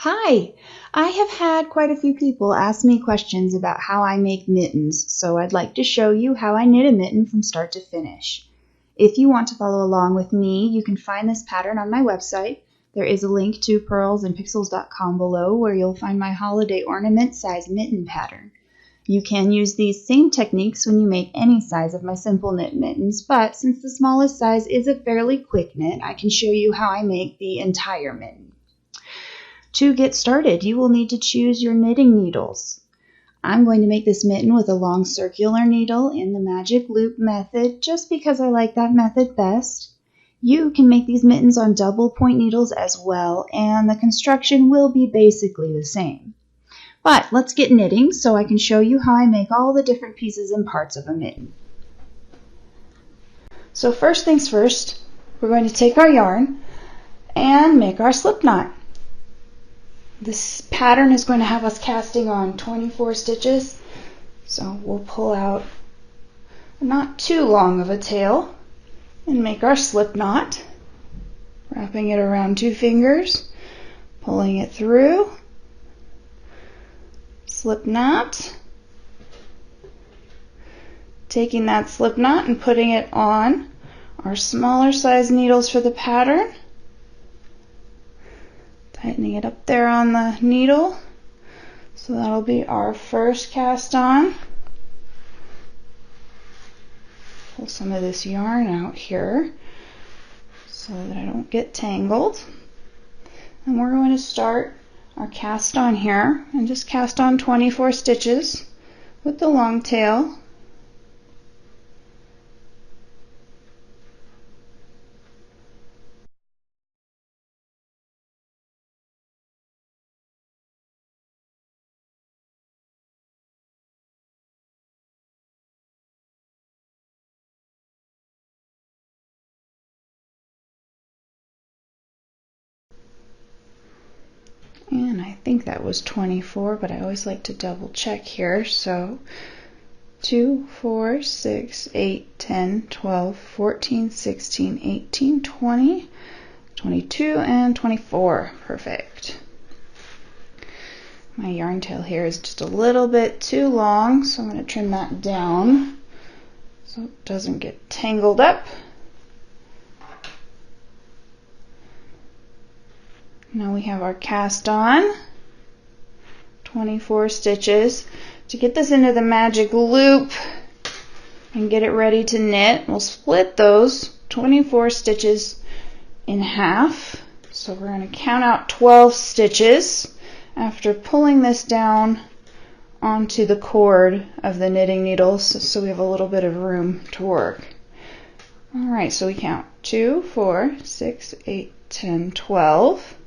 Hi! I have had quite a few people ask me questions about how I make mittens, so I'd like to show you how I knit a mitten from start to finish. If you want to follow along with me, you can find this pattern on my website. There is a link to pearlsandpixels.com below where you'll find my holiday ornament size mitten pattern. You can use these same techniques when you make any size of my simple knit mittens, but since the smallest size is a fairly quick knit, I can show you how I make the entire mitten. To get started, you will need to choose your knitting needles. I'm going to make this mitten with a long circular needle in the magic loop method just because I like that method best. You can make these mittens on double point needles as well, and the construction will be basically the same. But let's get knitting so I can show you how I make all the different pieces and parts of a mitten. So first things first, we're going to take our yarn and make our slip knot. This pattern is going to have us casting on 24 stitches, so we'll pull out not too long of a tail and make our slip knot, wrapping it around 2 fingers, pulling it through, slip knot, taking that slip knot and putting it on our smaller size needles for the pattern. Tightening it up there on the needle. So that'll be our first cast on. Pull some of this yarn out here so that I don't get tangled. And we're going to start our cast on here and just cast on 24 stitches with the long tail. And I think that was 24, but I always like to double check here. So 2, 4, 6, 8, 10, 12, 14, 16, 18, 20, 22, and 24. Perfect. My yarn tail here is just a little bit too long, so I'm going to trim that down so it doesn't get tangled up. Now we have our cast on, 24 stitches. To get this into the magic loop and get it ready to knit, we'll split those 24 stitches in half. So we're going to count out 12 stitches after pulling this down onto the cord of the knitting needles so we have a little bit of room to work. Alright, so we count 2, 4, 6, 8, 10, 12.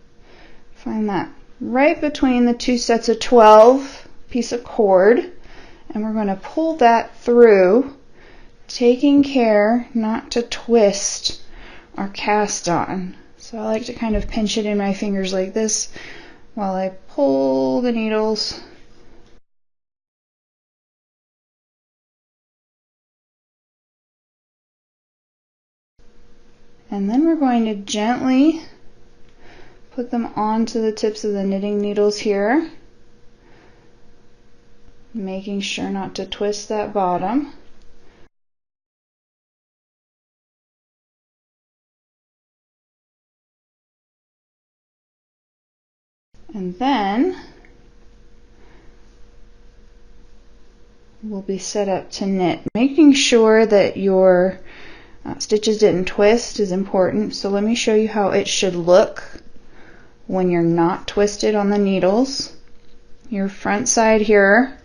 Find that right between the 2 sets of 12 piece of cord, and we're going to pull that through, taking care not to twist our cast on. So I like to kind of pinch it in my fingers like this while I pull the needles. And then we're going to gently put them onto the tips of the knitting needles here, making sure not to twist that bottom. And then we'll be set up to knit. Making sure that your stitches didn't twist is important. So let me show you how it should look when you're not twisted on the needles. Your front side here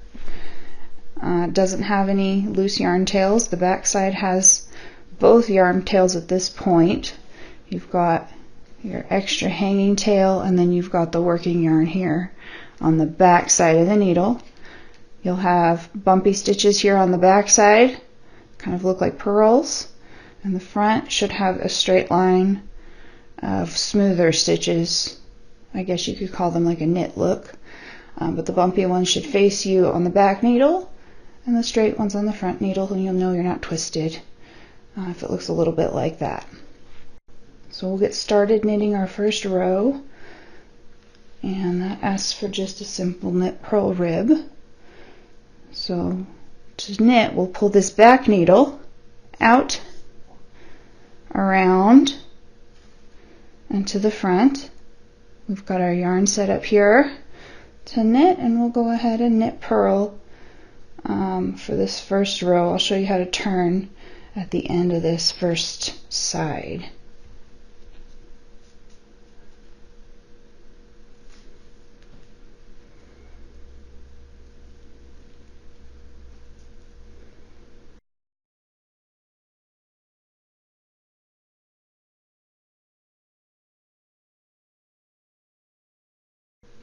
doesn't have any loose yarn tails. The back side has both yarn tails at this point. You've got your extra hanging tail, and then you've got the working yarn here on the back side of the needle. You'll have bumpy stitches here on the back side, kind of look like pearls, and the front should have a straight line of smoother stitches. I guess you could call them like a knit look, but the bumpy ones should face you on the back needle, and the straight ones on the front needle, and you'll know you're not twisted if it looks a little bit like that. So we'll get started knitting our first row, and asks for just a simple knit purl rib. So to knit, we'll pull this back needle out, around, and to the front. We've got our yarn set up here to knit, and we'll go ahead and knit purl for this first row. I'll show you how to turn at the end of this first side.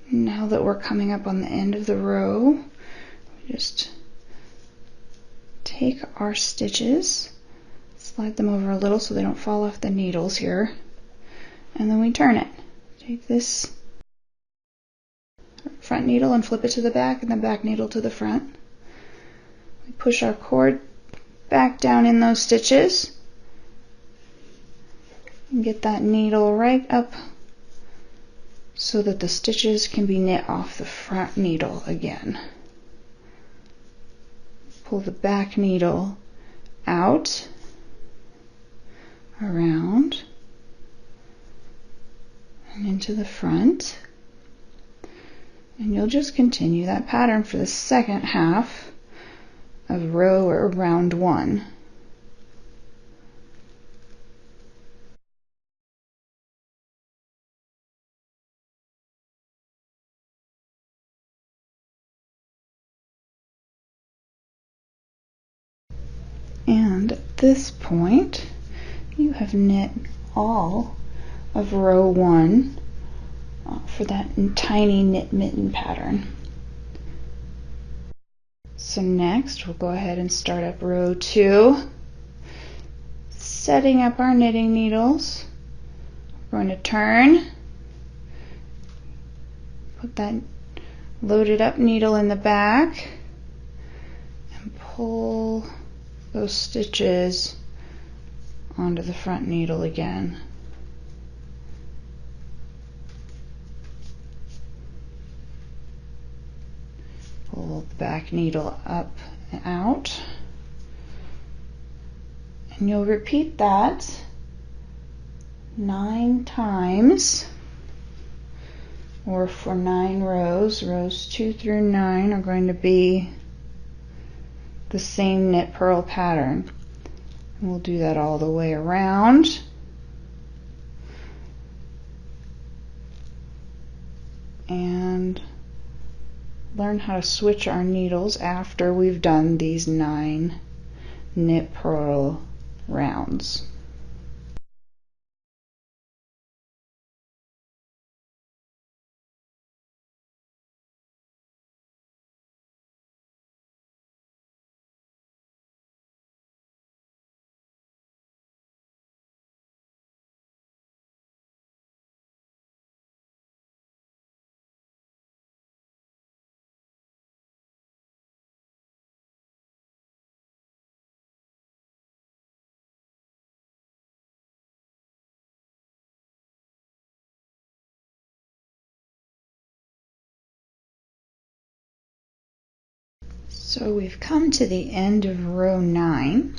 Now that we're coming up on the end of the row, we just take our stitches, slide them over a little so they don't fall off the needles here, and then we turn it. Take this front needle and flip it to the back, and the back needle to the front. We push our cord back down in those stitches and get that needle right up so that the stitches can be knit off the front needle again. Pull the back needle out, around, and into the front. And you'll just continue that pattern for the second half of row or round 1. And at this point, you have knit all of row 1 for that tiny knit mitten pattern. So next, we'll go ahead and start up row 2, setting up our knitting needles. We're going to turn, put that loaded up needle in the back, and pull those stitches onto the front needle again. Pull the back needle up and out, and you'll repeat that 9 times, or for 9 rows. Rows 2 through 9 are going to be the same knit purl pattern. And we'll do that all the way around. And learn how to switch our needles after we've done these 9 knit purl rounds. So we've come to the end of row 9,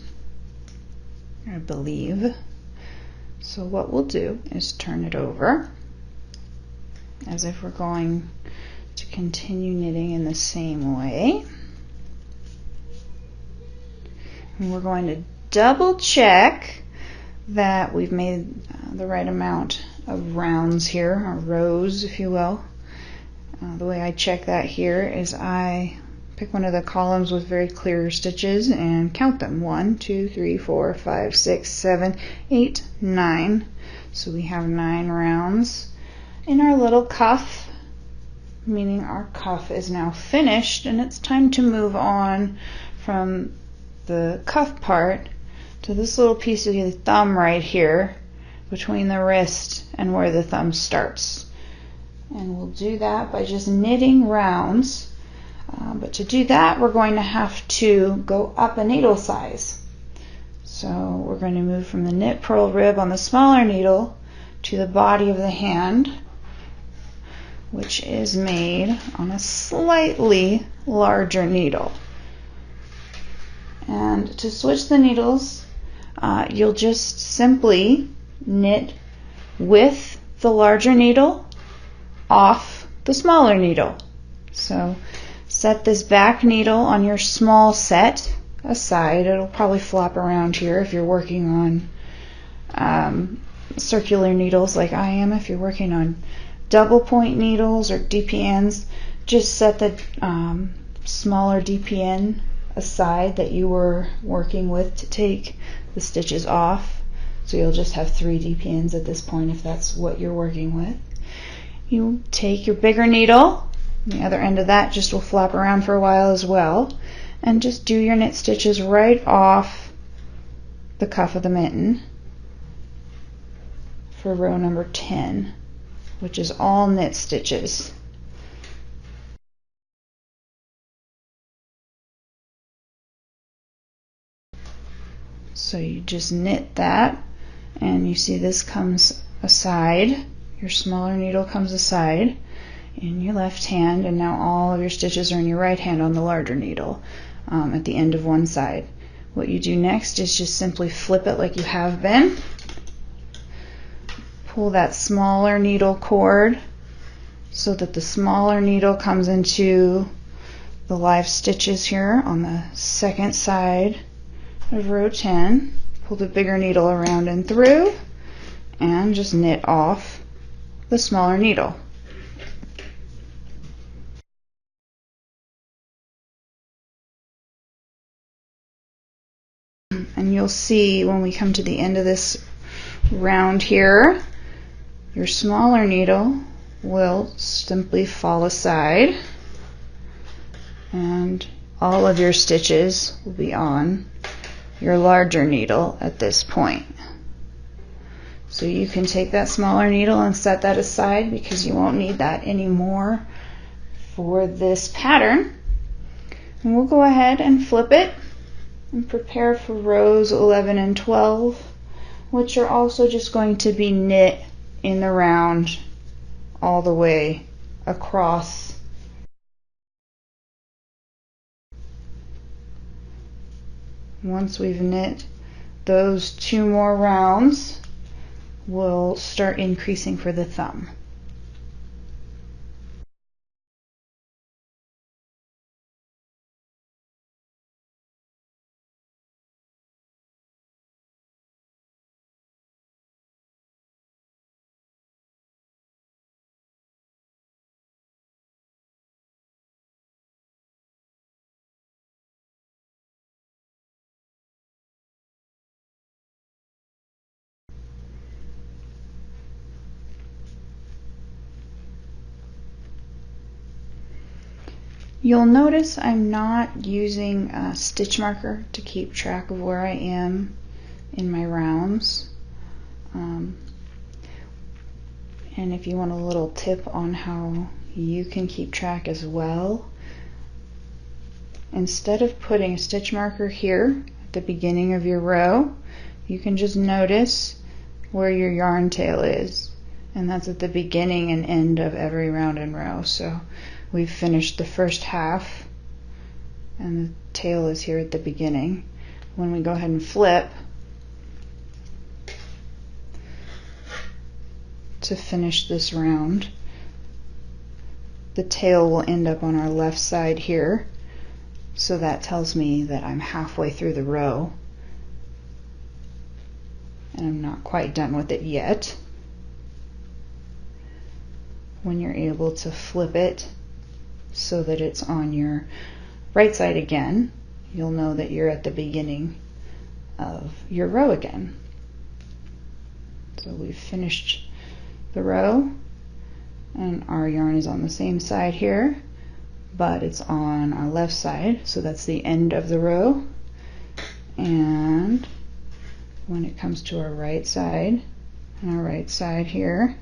I believe. So what we'll do is turn it over as if we're going to continue knitting in the same way. And we're going to double check that we've made the right amount of rounds here, or rows if you will. The way I check that here is I pick one of the columns with very clear stitches and count them. 1, 2, 3, 4, 5, 6, 7, 8, 9. So we have 9 rounds in our little cuff, meaning our cuff is now finished, and it's time to move on from the cuff part to this little piece of the thumb right here between the wrist and where the thumb starts. And we'll do that by just knitting rounds. But to do that, we're going to have to go up a needle size. So we're going to move from the knit purl rib on the smaller needle to the body of the hand which is made on a slightly larger needle. And to switch the needles, you'll just simply knit with the larger needle off the smaller needle. So set this back needle on your small set aside. It'll probably flop around here if you're working on circular needles like I am. If you're working on double point needles or DPNs, just set the smaller DPN aside that you were working with to take the stitches off. So you'll just have 3 DPNs at this point if that's what you're working with. You take your bigger needle, the other end of that just will flap around for a while as well, and just do your knit stitches right off the cuff of the mitten for row number 10, which is all knit stitches. So you just knit that, and you see this comes aside, your smaller needle comes aside in your left hand, and now all of your stitches are in your right hand on the larger needle at the end of one side. What you do next is just simply flip it like you have been. Pull that smaller needle cord so that the smaller needle comes into the live stitches here on the second side of row 10. Pull the bigger needle around and through, and just knit off the smaller needle. And you'll see when we come to the end of this round here, your smaller needle will simply fall aside, and all of your stitches will be on your larger needle at this point. So you can take that smaller needle and set that aside because you won't need that anymore for this pattern. And we'll go ahead and flip it and prepare for rows 11 and 12, which are also just going to be knit in the round all the way across. Once we've knit those 2 more rounds, we'll start increasing for the thumb. You'll notice I'm not using a stitch marker to keep track of where I am in my rounds. And if you want a little tip on how you can keep track as well, instead of putting a stitch marker here at the beginning of your row, you can just notice where your yarn tail is, and that's at the beginning and end of every round and row. So we've finished the first half and the tail is here at the beginning. When we go ahead and flip to finish this round, the tail will end up on our left side here, so that tells me that I'm halfway through the row and I'm not quite done with it yet. When you're able to flip it so that it's on your right side again, you'll know that you're at the beginning of your row again. So we've finished the row and our yarn is on the same side here, but it's on our left side, so that's the end of the row. And when it comes to our right side and our right side here,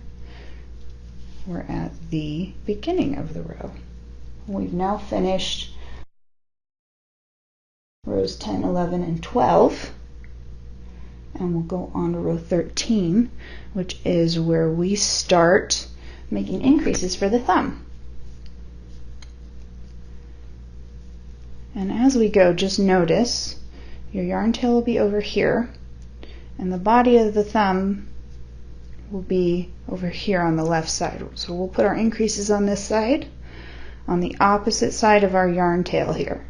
we're at the beginning of the row. We've now finished rows 10, 11, and 12, and we'll go on to row 13, which is where we start making increases for the thumb. And as we go, just notice your yarn tail will be over here, and the body of the thumb will be over here on the left side. So we'll put our increases on this side, on the opposite side of our yarn tail here.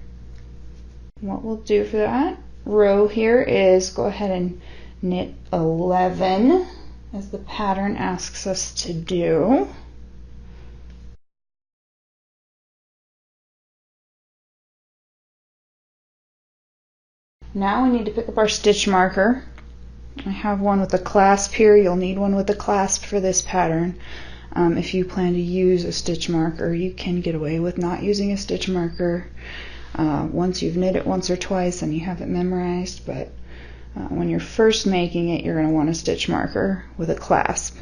What we'll do for that row here is go ahead and knit 11 as the pattern asks us to do. Now we need to pick up our stitch marker. I have one with a clasp here. You'll need one with a clasp for this pattern. If you plan to use a stitch marker, you can get away with not using a stitch marker once you've knit it once or twice and you have it memorized, but when you're first making it, you're going to want a stitch marker with a clasp.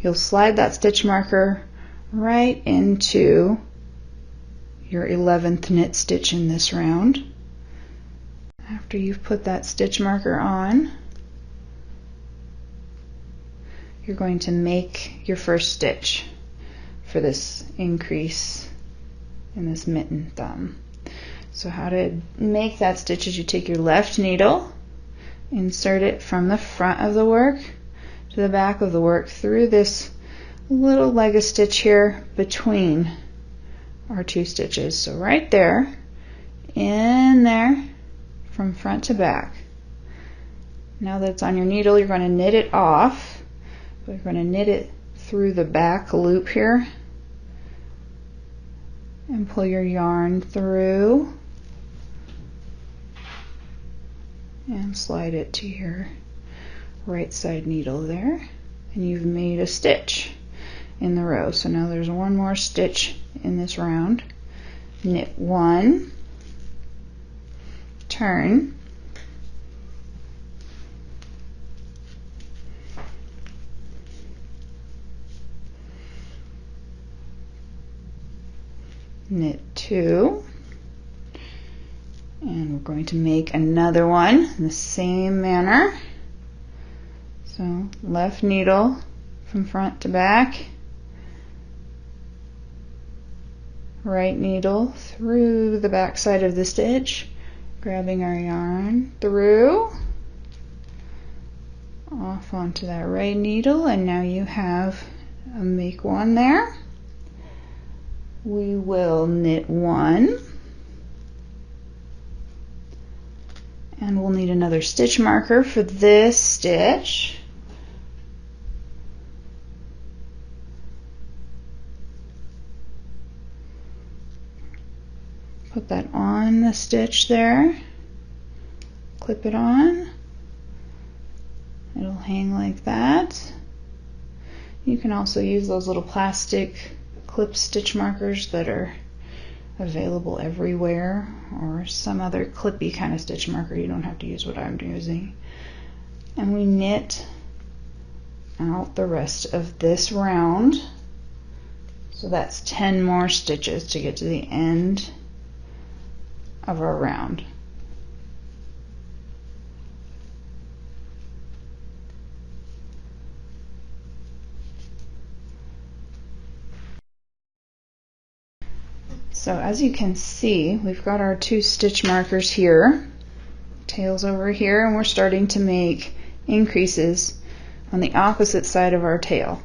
You'll slide that stitch marker right into your 11th knit stitch in this round. After you've put that stitch marker on, you're going to make your first stitch for this increase in this mitten thumb. So how to make that stitch is you take your left needle, insert it from the front of the work to the back of the work through this little leg of stitch here between our two stitches. So right there, in there, from front to back. Now that it's on your needle, you're going to knit it off. We're going to knit it through the back loop here and pull your yarn through and slide it to your right side needle there, and you've made a stitch in the row. So now there's one more stitch in this round. Knit 1, turn, knit 2, and we're going to make another one in the same manner. So left needle from front to back, right needle through the back side of the stitch, grabbing our yarn through, off onto that right needle, and now you have a make one there. We will knit 1, and we'll need another stitch marker for this stitch. Put that on the stitch there, clip it on, it'll hang like that. You can also use those little plastic clip stitch markers that are available everywhere, or some other clippy kind of stitch marker. You don't have to use what I'm using. And we knit out the rest of this round. So that's 10 more stitches to get to the end of our round. So as you can see, we've got our 2 stitch markers here, tails over here, and we're starting to make increases on the opposite side of our tail.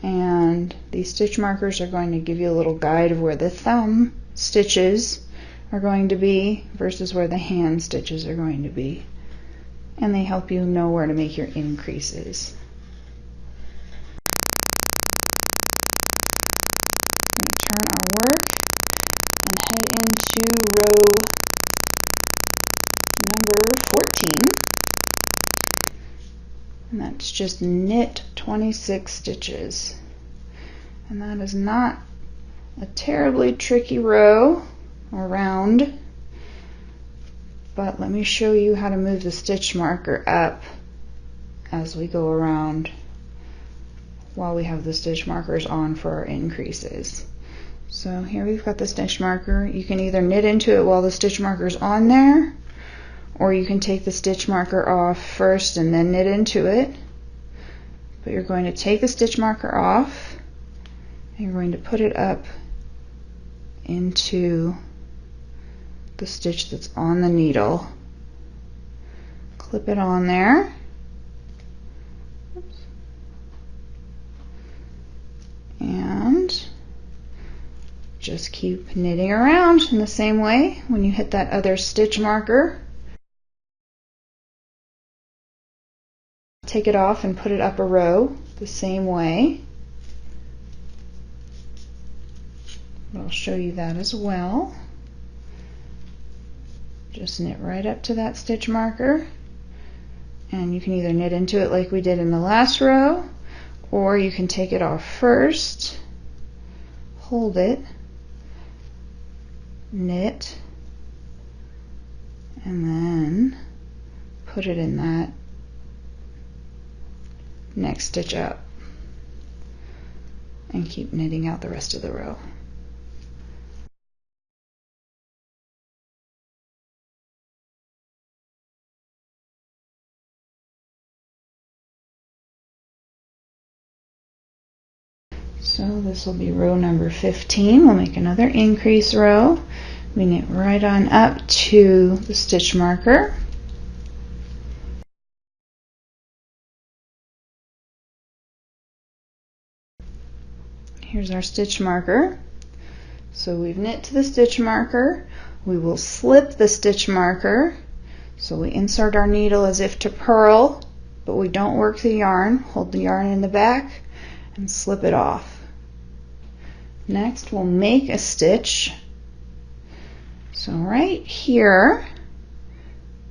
And these stitch markers are going to give you a little guide of where the thumb stitches are going to be versus where the hand stitches are going to be. And they help you know where to make your increases. We're going to turn our work and head into row number 14. And that's just knit 26 stitches. And that is not a terribly tricky row or round, but let me show you how to move the stitch marker up as we go around while we have the stitch markers on for our increases. So here we've got the stitch marker. You can either knit into it while the stitch marker's on there, or you can take the stitch marker off first and then knit into it. But you're going to take the stitch marker off And you're going to put it up into the stitch that's on the needle. Clip it on there. Oops. And just keep knitting around in the same way. When you hit that other stitch marker, take it off and put it up a row the same way. I'll show you that as well. Just knit right up to that stitch marker, and you can either knit into it like we did in the last row, or you can take it off first, hold it, knit, and then put it in that next stitch up and keep knitting out the rest of the row. So this will be row number 15. We'll make another increase row. We knit right on up to the stitch marker. Here's our stitch marker. So we've knit to the stitch marker. We will slip the stitch marker. So we insert our needle as if to purl, but we don't work the yarn. Hold the yarn in the back and slip it off. Next, we'll make a stitch. So right here,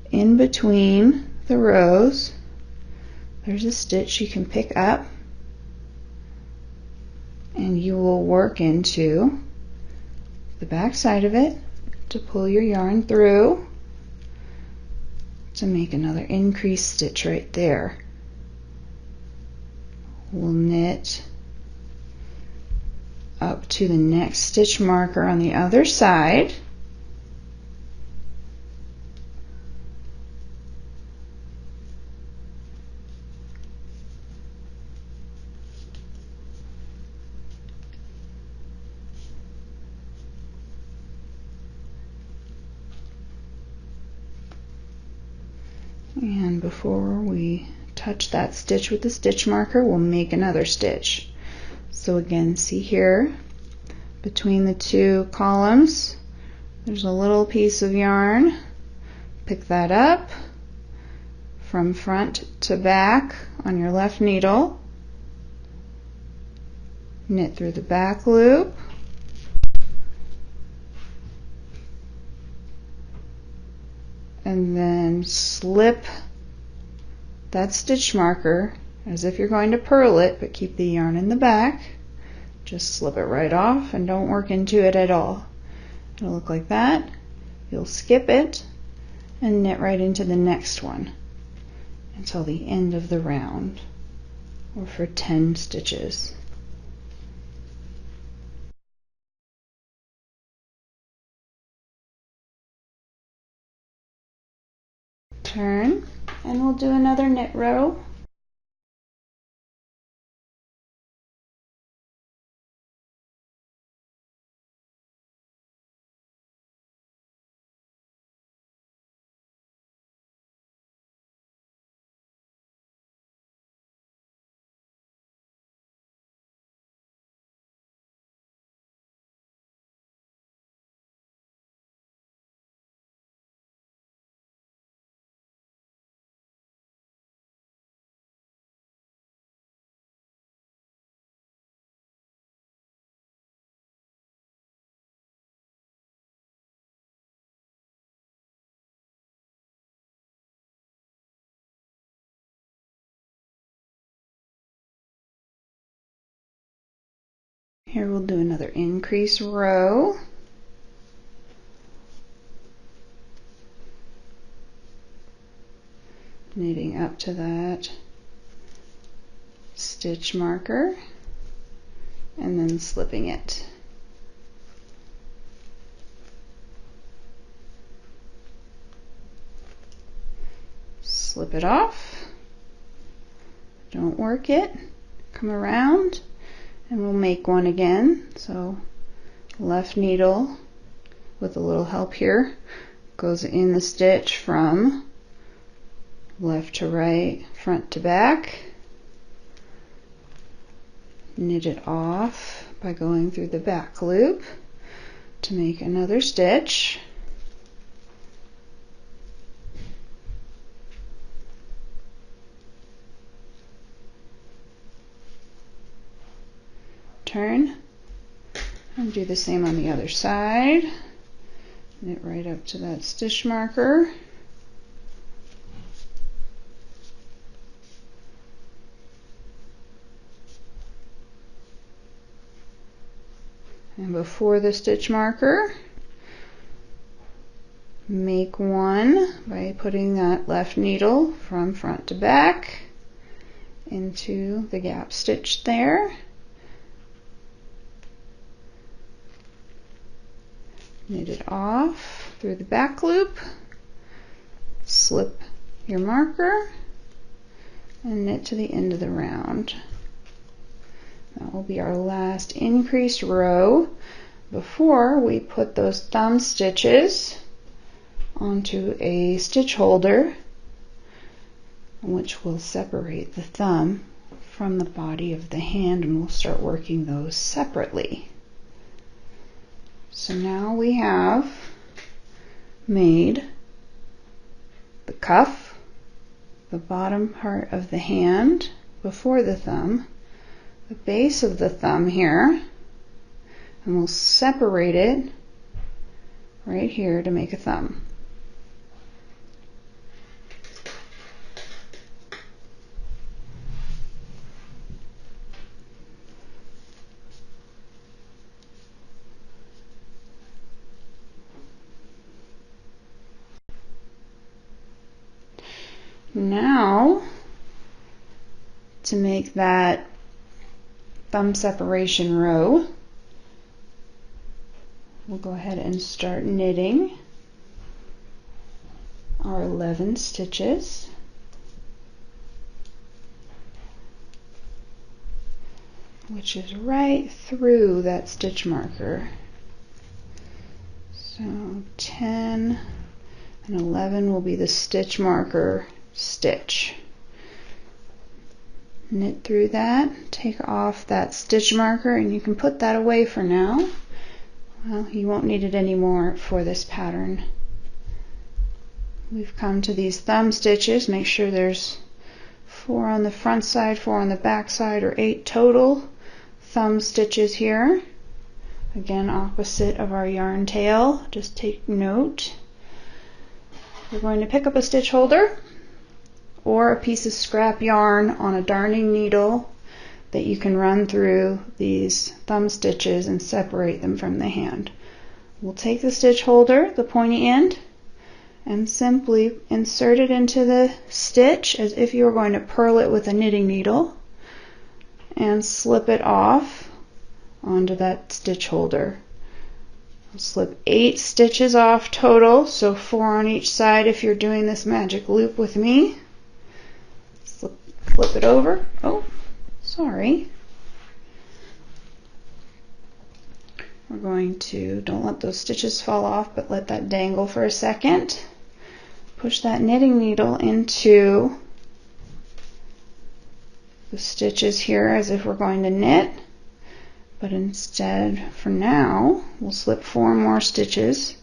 in between the rows, there's a stitch you can pick up, and you will work into the back side of it to pull your yarn through to make another increased stitch right there. We'll knit up to the next stitch marker on the other side. And before we touch that stitch with the stitch marker, we'll make another stitch. So again, see here, between the two columns, there's a little piece of yarn. Pick that up from front to back on your left needle. Knit through the back loop. And then slip that stitch marker as if you're going to purl it, but keep the yarn in the back. Just slip it right off and don't work into it at all. It'll look like that. You'll skip it and knit right into the next one until the end of the round, or for 10 stitches. Turn, and we'll do another knit row. Here we'll do another increase row. Knitting up to that stitch marker and then slipping it. Slip it off. Don't work it. Come around And we'll make one again. So left needle with a little help here goes in the stitch from left to right, front to back. Knit it off by going through the back loop to make another stitch. Turn and do the same on the other side. Knit right up to that stitch marker. And before the stitch marker, make one by putting that left needle from front to back into the gap stitch there. Knit it off through the back loop, slip your marker, and knit to the end of the round. That will be our last increased row before we put those thumb stitches onto a stitch holder, which will separate the thumb from the body of the hand, and we'll start working those separately. So now we have made the cuff, the bottom part of the hand before the thumb, the base of the thumb here, and we'll separate it right here to make a thumb. Now, to make that thumb separation row, we'll go ahead and start knitting our 11 stitches. Which is right through that stitch marker. So 10 and 11 will be the stitch marker stitch. Knit through that, take off that stitch marker, and you can put that away for now. Well, you won't need it anymore for this pattern. We've come to these thumb stitches. Make sure there's 4 on the front side, 4 on the back side, or 8 total thumb stitches here. Again, opposite of our yarn tail. Just take note. We're going to pick up a stitch holder or a piece of scrap yarn on a darning needle that you can run through these thumb stitches and separate them from the hand. We'll take the stitch holder, the pointy end, and simply insert it into the stitch as if you were going to purl it with a knitting needle, and slip it off onto that stitch holder. I'll slip 8 stitches off total, so 4 on each side if you're doing this magic loop with me. Flip it over. Oh, sorry. We're going to, don't let those stitches fall off, but let that dangle for a second. Push that knitting needle into the stitches here as if we're going to knit, but instead, for now, we'll slip 4 more stitches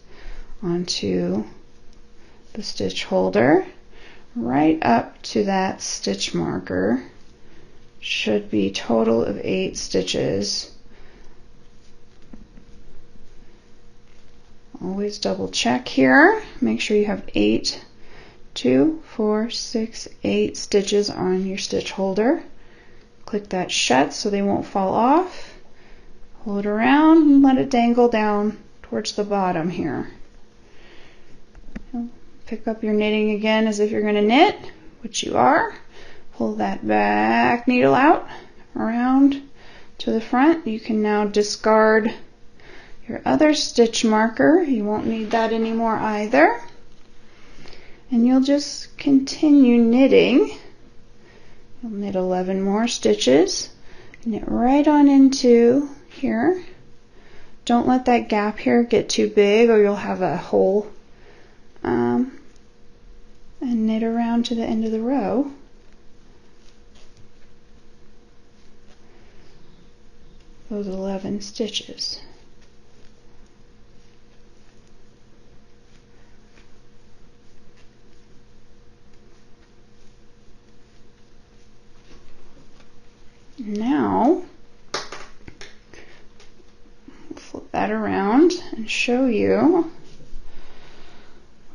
onto the stitch holder. Right up to that stitch marker. Should be total of 8 stitches. Always double check here. Make sure you have 8, 2, 4, 6, 8 stitches on your stitch holder. Click that shut so they won't fall off. Pull it around and let it dangle down towards the bottom here. Pick up your knitting again as if you're going to knit, which you are. Pull that back needle out around to the front. You can now discard your other stitch marker. You won't need that anymore either. And you'll just continue knitting. You'll knit 11 more stitches. knit right on into here. Don't let that gap here get too big or you'll have a hole, and knit around to the end of the row. Those 11 stitches. Now, flip that around and show you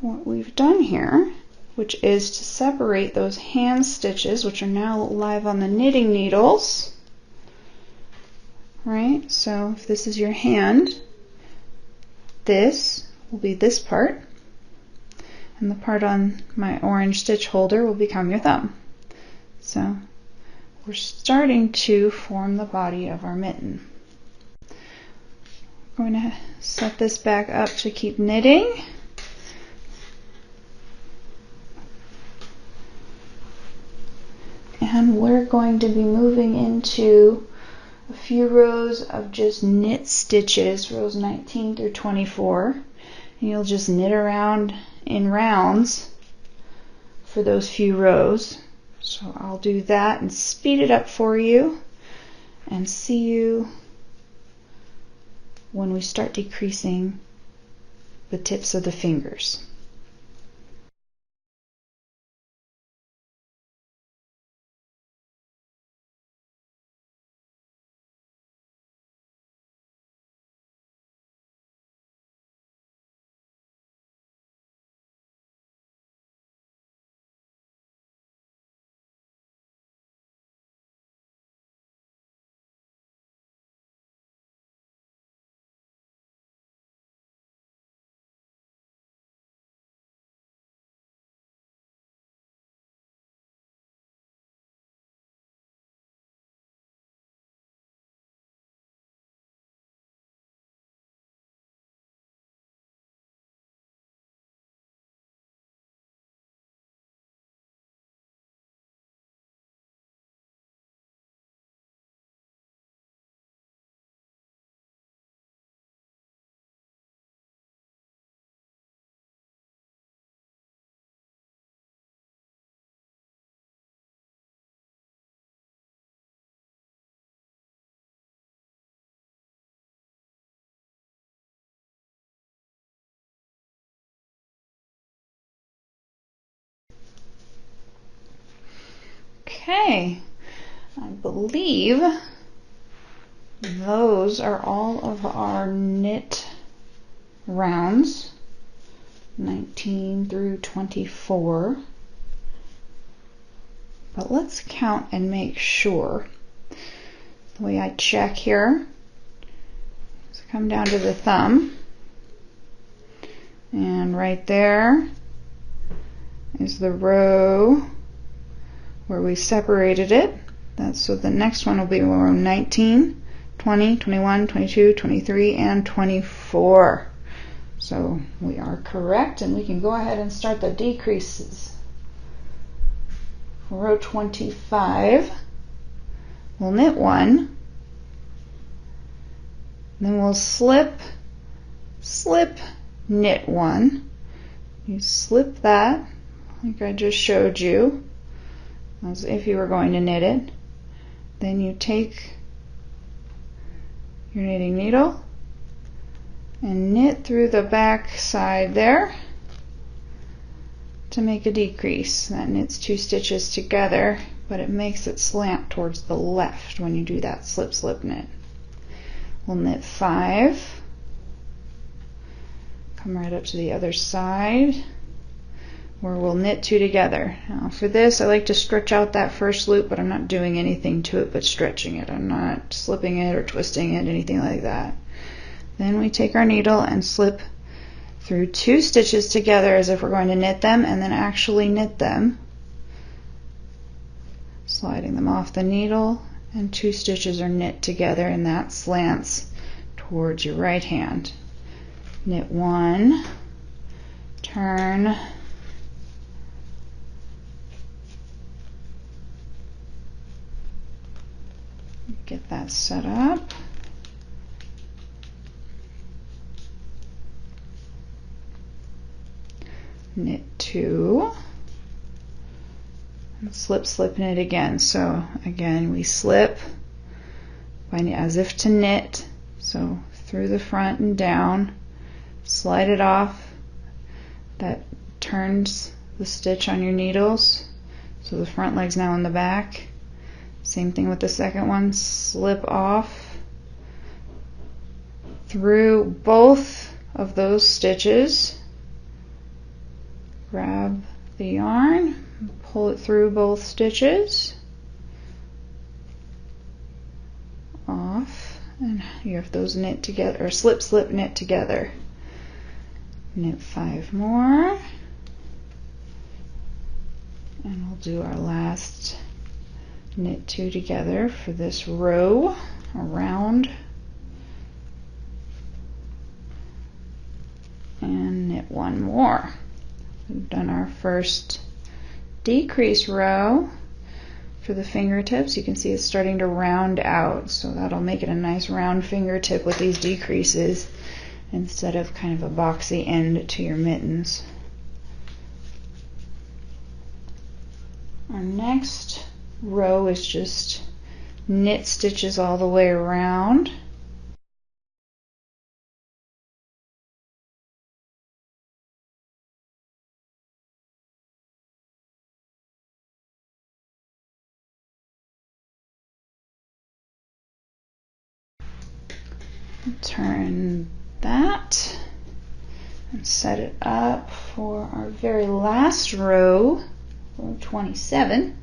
what we've done here, which is to separate those hand stitches, which are now live on the knitting needles. Right, so if this is your hand, this will be this part, and the part on my orange stitch holder will become your thumb. So we're starting to form the body of our mitten. We're going to set this back up to keep knitting. And we're going to be moving into a few rows of just knit stitches, rows 19 through 24. And you'll just knit around in rounds for those few rows. So I'll do that and speed it up for you and see you when we start decreasing the tips of the fingers. Okay, I believe those are all of our knit rounds, 19 through 24. But let's count and make sure. The way I check here is come down to the thumb, and right there is the row where we separated it. So the next one will be row 19, 20, 21, 22, 23, and 24. So we are correct, and we can go ahead and start the decreases. For row 25, we'll knit one, then we'll slip, knit one. You slip that, like I just showed you, as if you were going to knit it. Then you take your knitting needle and knit through the back side there to make a decrease. That knits 2 stitches together, but it makes it slant towards the left when you do that slip knit. We'll knit 5, come right up to the other side, where we'll knit 2 together. Now for this, I like to stretch out that first loop, but I'm not doing anything to it but stretching it. I'm not slipping it or twisting it, anything like that. Then we take our needle and slip through 2 stitches together as if we're going to knit them, and then actually knit them, sliding them off the needle, and 2 stitches are knit together, and that slants towards your right hand. Knit 1, turn, get that set up. Knit 2, and slip, slip, knit again. So again, we slip as if to knit, so through the front and down, slide it off. That turns the stitch on your needles, so the front leg's now in the back. Same thing with the second one, slip off through both of those stitches, grab the yarn, pull it through both stitches, off, and you have those knit together, or slip, slip, knit together. Knit 5 more, and we'll do our last knit 2 together for this row around, and knit 1 more. We've done our first decrease row. For the fingertips, you can see it's starting to round out, so that'll make it a nice round fingertip with these decreases instead of kind of a boxy end to your mittens. Our next row is just knit stitches all the way around. Turn that and set it up for our very last row, row 27,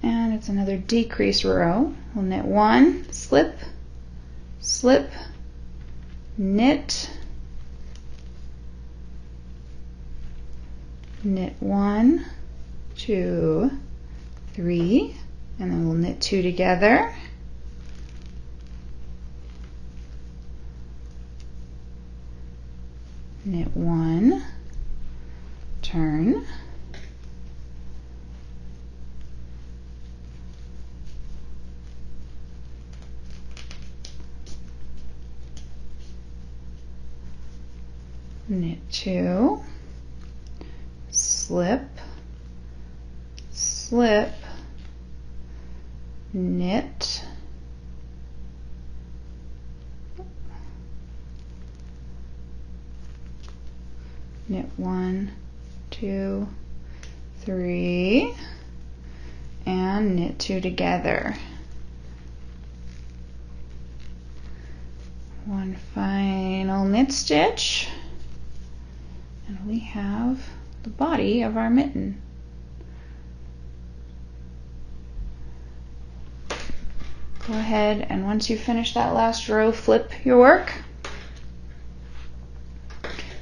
and it's another decrease row. We'll knit 1, slip, slip, knit, knit 1, 2, 3, and then we'll knit 2 together. Knit 1, turn, knit 2, slip, slip, knit, knit 1, 2, 3, and knit 2 together. One final knit stitch, and we have the body of our mitten. Go ahead, and once you finish that last row, flip your work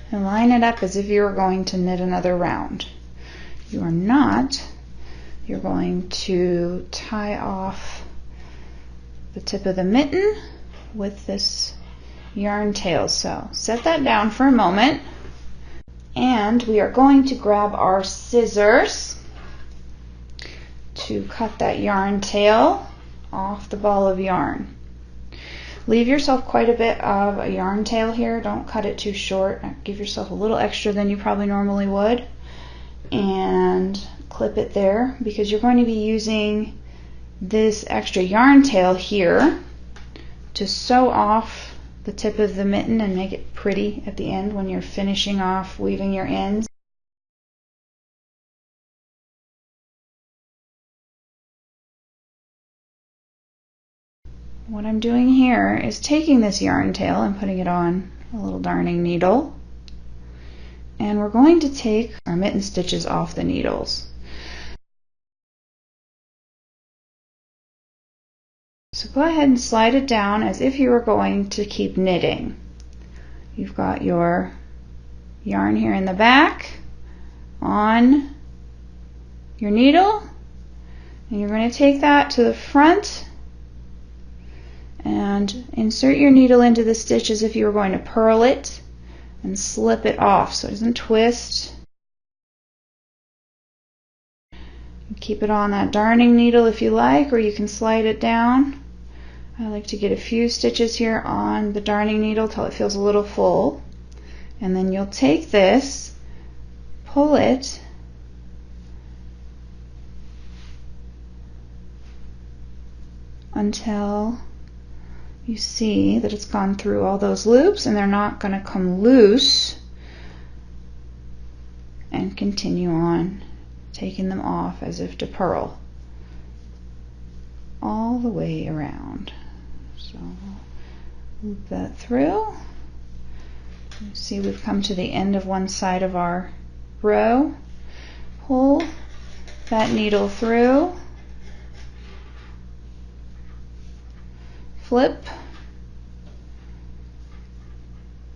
and line it up as if you were going to knit another round. You are not. You're going to tie off the tip of the mitten with this yarn tail. So set that down for a moment, and we are going to grab our scissors to cut that yarn tail off the ball of yarn. Leave yourself quite a bit of a yarn tail here. Don't cut it too short. Give yourself a little extra than you probably normally would, and clip it there, because you're going to be using this extra yarn tail here to sew off the tip of the mitten and make it pretty at the end when you're finishing off weaving your ends. What I'm doing here is taking this yarn tail and putting it on a little darning needle, and we're going to take our mitten stitches off the needles. So go ahead and slide it down as if you were going to keep knitting. You've got your yarn here in the back on your needle, and you're going to take that to the front and insert your needle into the stitch as if you were going to purl it, and slip it off so it doesn't twist. Keep it on that darning needle if you like, or you can slide it down. I like to get a few stitches here on the darning needle till it feels a little full. And then you'll take this, pull it, until you see that it's gone through all those loops and they're not going to come loose, and continue on taking them off as if to purl all the way around. So loop that through. You see we've come to the end of one side of our row. Pull that needle through, flip,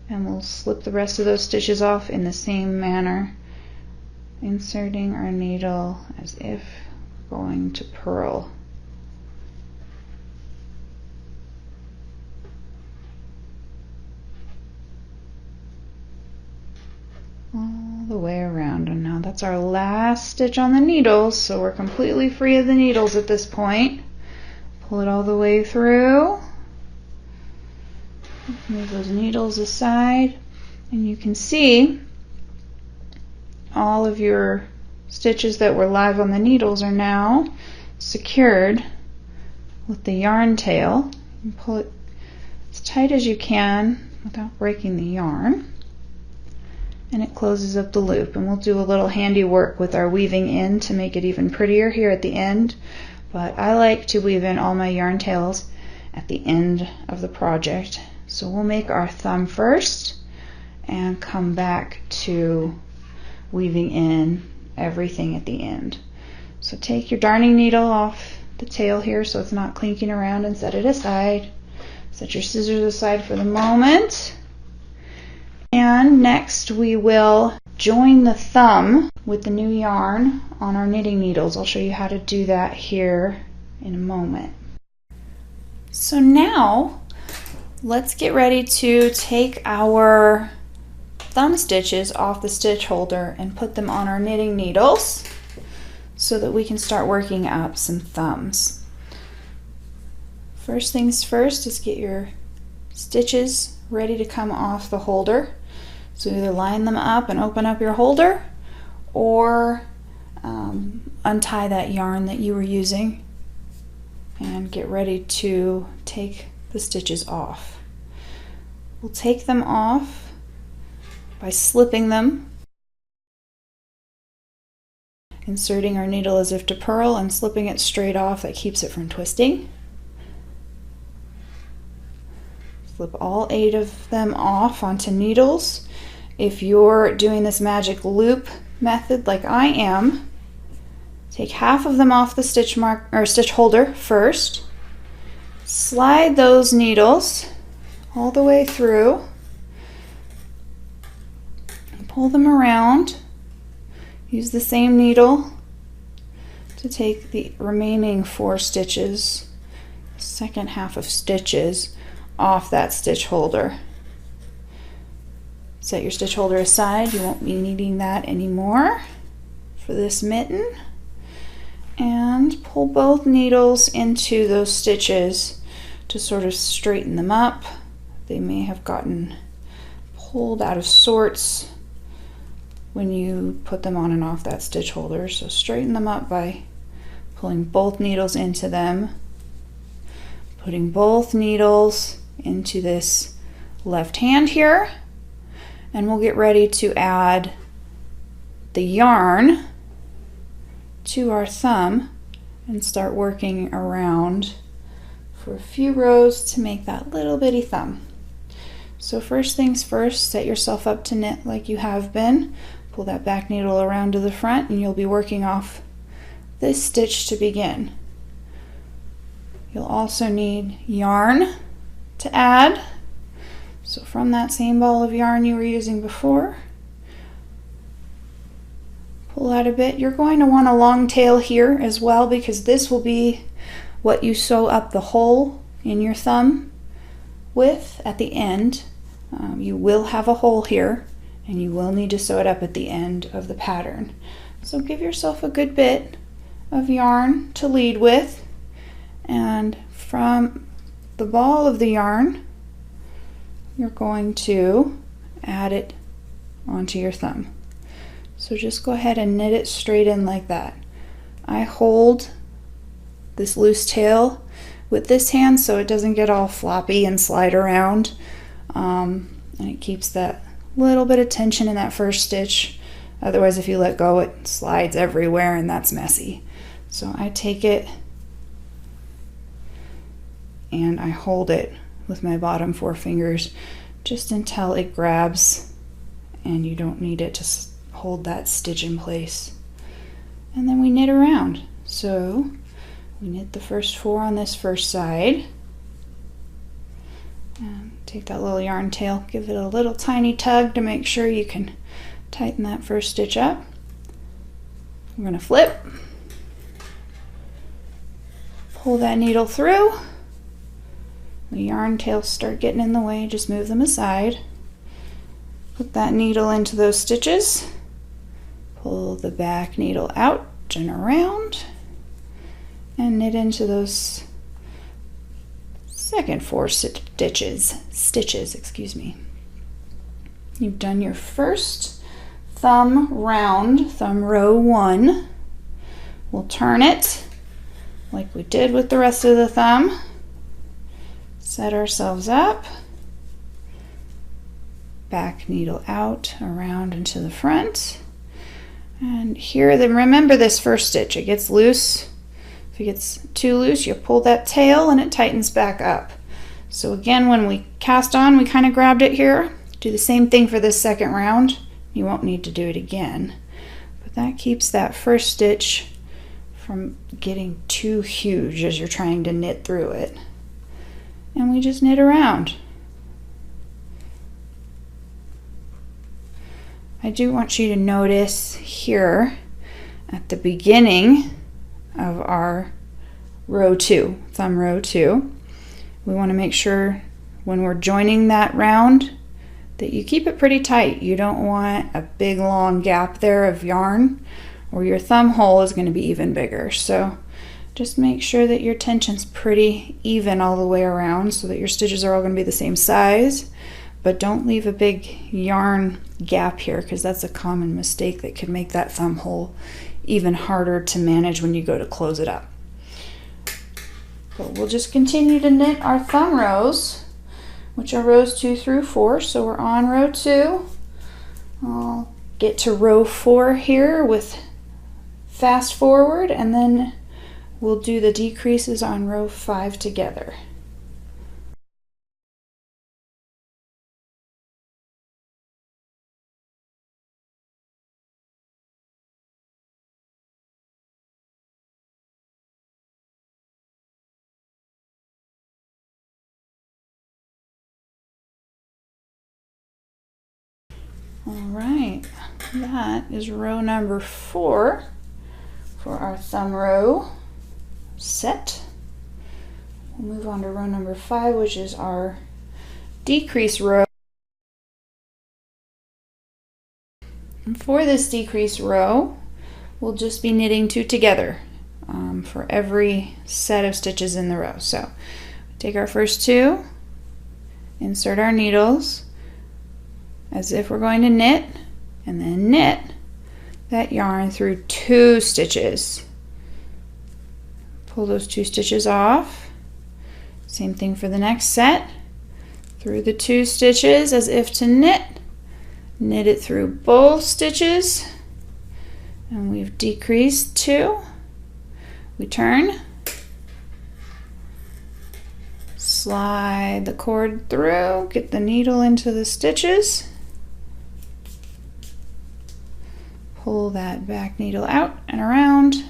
and we'll slip the rest of those stitches off in the same manner, inserting our needle as if we're going to purl. All the way around. And now that's our last stitch on the needles, so we're completely free of the needles at this point. Pull it all the way through. Move those needles aside, and you can see all of your stitches that were live on the needles are now secured with the yarn tail. You pull it as tight as you can without breaking the yarn, and it closes up the loop. And we'll do a little handy work with our weaving in to make it even prettier here at the end, but I like to weave in all my yarn tails at the end of the project. So we'll make our thumb first and come back to weaving in everything at the end. So take your darning needle off the tail here so it's not clinking around, and set it aside. Set your scissors aside for the moment. And next we will join the thumb with the new yarn on our knitting needles. I'll show you how to do that here in a moment. So now let's get ready to take our thumb stitches off the stitch holder and put them on our knitting needles so that we can start working up some thumbs. First things first is get your stitches ready to come off the holder. So either line them up and open up your holder, or untie that yarn that you were using and get ready to take the stitches off. We'll take them off by slipping them, inserting our needle as if to purl and slipping it straight off. That keeps it from twisting. Flip all 8 of them off onto needles. If you're doing this magic loop method like I am, take half of them off the stitch mark or stitch holder first. Slide those needles all the way through. Pull them around. Use the same needle to take the remaining 4 stitches, second half of stitches, off that stitch holder. Set your stitch holder aside. You won't be needing that anymore for this mitten. And pull both needles into those stitches to sort of straighten them up. They may have gotten pulled out of sorts when you put them on and off that stitch holder. So straighten them up by pulling both needles into them, putting both needles into this left hand here, and we'll get ready to add the yarn to our thumb and start working around for a few rows to make that little bitty thumb. So first things first, set yourself up to knit like you have been. Pull that back needle around to the front and you'll be working off this stitch to begin. You'll also need yarn to add. So from that same ball of yarn you were using before, pull out a bit. You're going to want a long tail here as well, because this will be what you sew up the hole in your thumb with at the end. You will have a hole here and you will need to sew it up at the end of the pattern. So give yourself a good bit of yarn to lead with, and from the ball of the yarn, you're going to add it onto your thumb. So just go ahead and knit it straight in like that. I hold this loose tail with this hand so it doesn't get all floppy and slide around, and it keeps that little bit of tension in that first stitch. Otherwise, if you let go, it slides everywhere and that's messy. So I take it and I hold it with my bottom 4 fingers just until it grabs and you don't need it to hold that stitch in place. And then we knit around. So we knit the first 4 on this first side. And take that little yarn tail, give it a little tiny tug to make sure you can tighten that first stitch up. We're going to flip, pull that needle through. The yarn tails start getting in the way, just move them aside. Put that needle into those stitches, pull the back needle out and around, and knit into those second 4 stitches, excuse me. You've done your first thumb round, thumb row 1. We'll turn it like we did with the rest of the thumb. Set ourselves up, back needle out, around and to the front. And here, then remember this first stitch, it gets loose. If it gets too loose, you pull that tail and it tightens back up. So again, when we cast on, we kind of grabbed it here. Do the same thing for this second round. You won't need to do it again. But that keeps that first stitch from getting too huge as you're trying to knit through it. And we just knit around. I do want you to notice here at the beginning of our row 2, thumb row 2, we want to make sure when we're joining that round that you keep it pretty tight. You don't want a big long gap there of yarn or your thumb hole is going to be even bigger. So just make sure that your tension's pretty even all the way around so that your stitches are all going to be the same size, but don't leave a big yarn gap here because that's a common mistake that could make that thumb hole even harder to manage when you go to close it up. But we'll just continue to knit our thumb rows, which are rows 2 through 4. So we're on row 2. I'll get to row 4 here with fast forward, and then we'll do the decreases on row 5 together. All right, that is row number 4 for our thumb row set. We'll move on to row number 5, which is our decrease row. And for this decrease row, we'll just be knitting 2 together for every set of stitches in the row. So take our first 2, insert our needles as if we're going to knit, and then knit that yarn through 2 stitches. Pull those 2 stitches off. Same thing for the next set. Through the 2 stitches as if to knit. Knit it through both stitches. And we've decreased 2. We turn. Slide the cord through. Get the needle into the stitches. Pull that back needle out and around.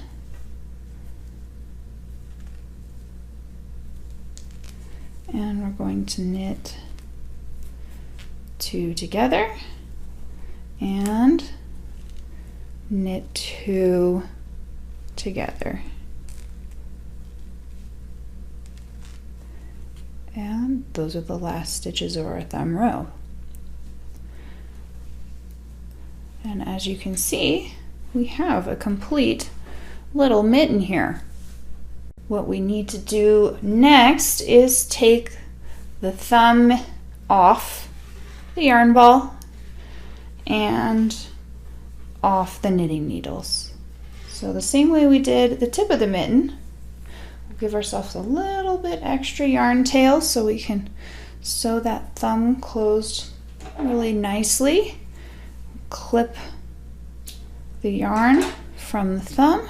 And we're going to knit 2 together and knit 2 together. And those are the last stitches of our thumb row. And as you can see, we have a complete little mitten here what we need to do next is take the thumb off the yarn ball and off the knitting needles. So the same way we did the tip of the mitten, we'll give ourselves a little bit extra yarn tail so we can sew that thumb closed really nicely. Clip the yarn from the thumb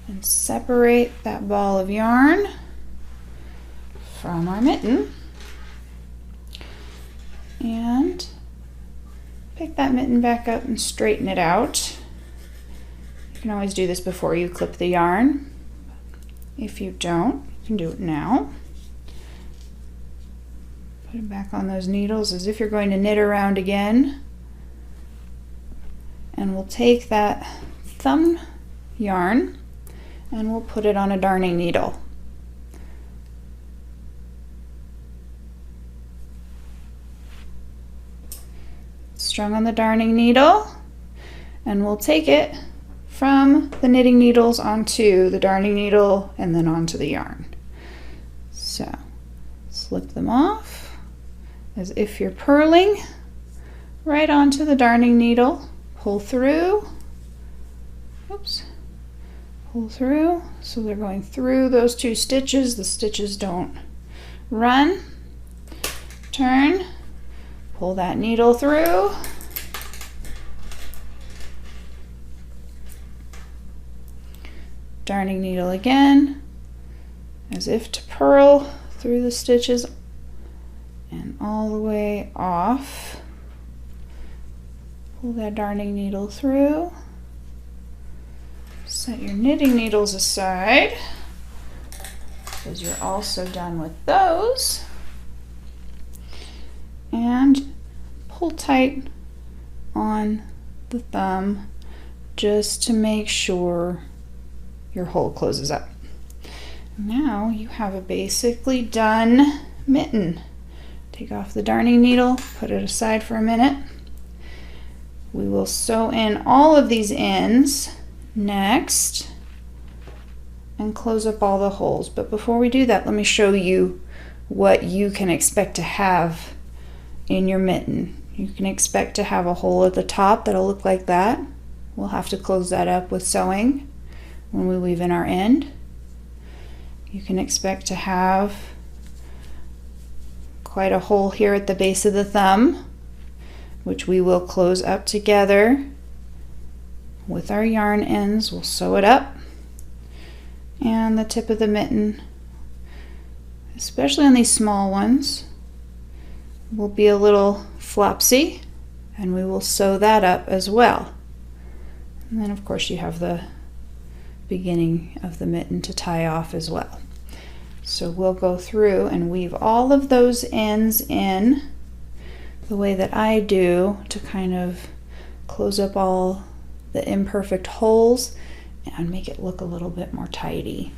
and separate that ball of yarn from our mitten. And pick that mitten back up and straighten it out. You can always do this before you clip the yarn. If you don't, you can do it now. Put it back on those needles as if you're going to knit around again. And we'll take that thumb yarn and we'll put it on a darning needle. Strung on the darning needle, and we'll take it from the knitting needles onto the darning needle and then onto the yarn. So slip them off as if you're purling right onto the darning needle. Pull through, oops, pull through so they're going through those two stitches. The stitches don't run. Turn, pull that needle through, darning needle again as if to purl through the stitches and all the way off. Pull that darning needle through. Set your knitting needles aside because you're also done with those. And pull tight on the thumb just to make sure your hole closes up. Now you have a basically done mitten. Take off the darning needle, put it aside for a minute. We will sew in all of these ends next and close up all the holes. But before we do that, let me show you what you can expect to have in your mitten. You can expect to have a hole at the top that'll look like that. We'll have to close that up with sewing when we weave in our end. You can expect to have quite a hole here at the base of the thumb, which we will close up together with our yarn ends. We'll sew it up. And the tip of the mitten, especially on these small ones, will be a little flopsy, and we will sew that up as well. And then of course you have the beginning of the mitten to tie off as well. So we'll go through and weave all of those ends in the way that I do to kind of close up all the imperfect holes and make it look a little bit more tidy.